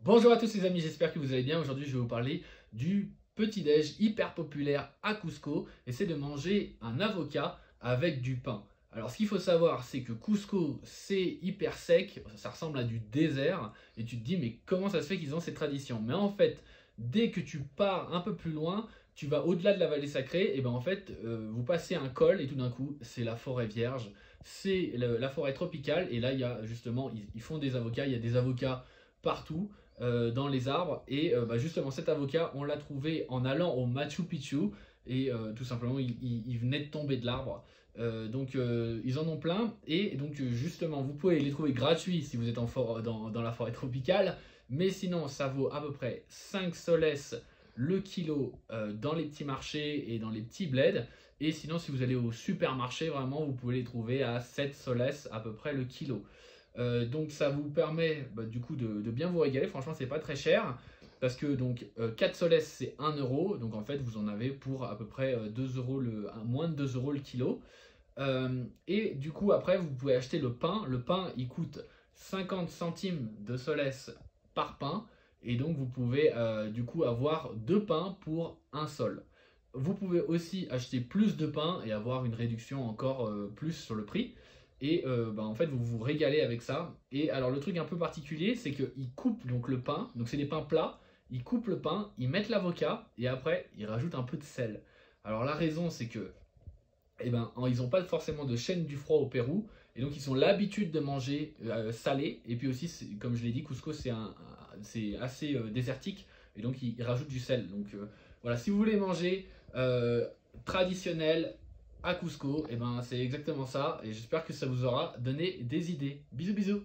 Bonjour à tous les amis, j'espère que vous allez bien. Aujourd'hui je vais vous parler du petit-déj hyper populaire à Cusco et c'est de manger un avocat avec du pain. Alors ce qu'il faut savoir c'est que Cusco c'est hyper sec, ça ressemble à du désert et tu te dis mais comment ça se fait qu'ils ont cette tradition? Mais en fait dès que tu pars un peu plus loin, tu vas au-delà de la vallée sacrée et ben en fait vous passez un col et tout d'un coup c'est la forêt vierge, c'est la forêt tropicale et là il y a justement ils font des avocats, il y a des avocats partout dans les arbres. Et justement, cet avocat, on l'a trouvé en allant au Machu Picchu. Et tout simplement, il venait de tomber de l'arbre. Ils en ont plein. Et donc, justement, vous pouvez les trouver gratuits si vous êtes dans la forêt tropicale. Mais sinon, ça vaut à peu près 5 soles le kilo dans les petits marchés et dans les petits bleds. Et sinon, si vous allez au supermarché, vraiment, vous pouvez les trouver à 7 soles à peu près le kilo. Donc ça vous permet du coup de bien vous régaler. Franchement, c'est pas très cher. Parce que donc 4 soles c'est 1 euro. Donc en fait, vous en avez pour à peu près 2 euros moins de 2 euros le kilo. Et du coup, après, vous pouvez acheter le pain. Le pain, il coûte 50 centimes de soles par pain. Et donc, vous pouvez du coup avoir deux pains pour un sol. Vous pouvez aussi acheter plus de pain et avoir une réduction encore plus sur le prix. Et en fait, vous vous régalez avec ça. Et alors, le truc un peu particulier, c'est qu'ils coupent donc le pain. Donc, c'est des pains plats. Ils coupent le pain, ils mettent l'avocat et après, ils rajoutent un peu de sel. Alors, la raison, c'est que ils n'ont pas forcément de chaîne du froid au Pérou, et donc ils ont l'habitude de manger salé, et puis aussi, comme je l'ai dit, Cusco c'est assez désertique, et donc ils rajoutent du sel. Donc voilà, si vous voulez manger traditionnel à Cusco, c'est exactement ça, et j'espère que ça vous aura donné des idées. Bisous bisous.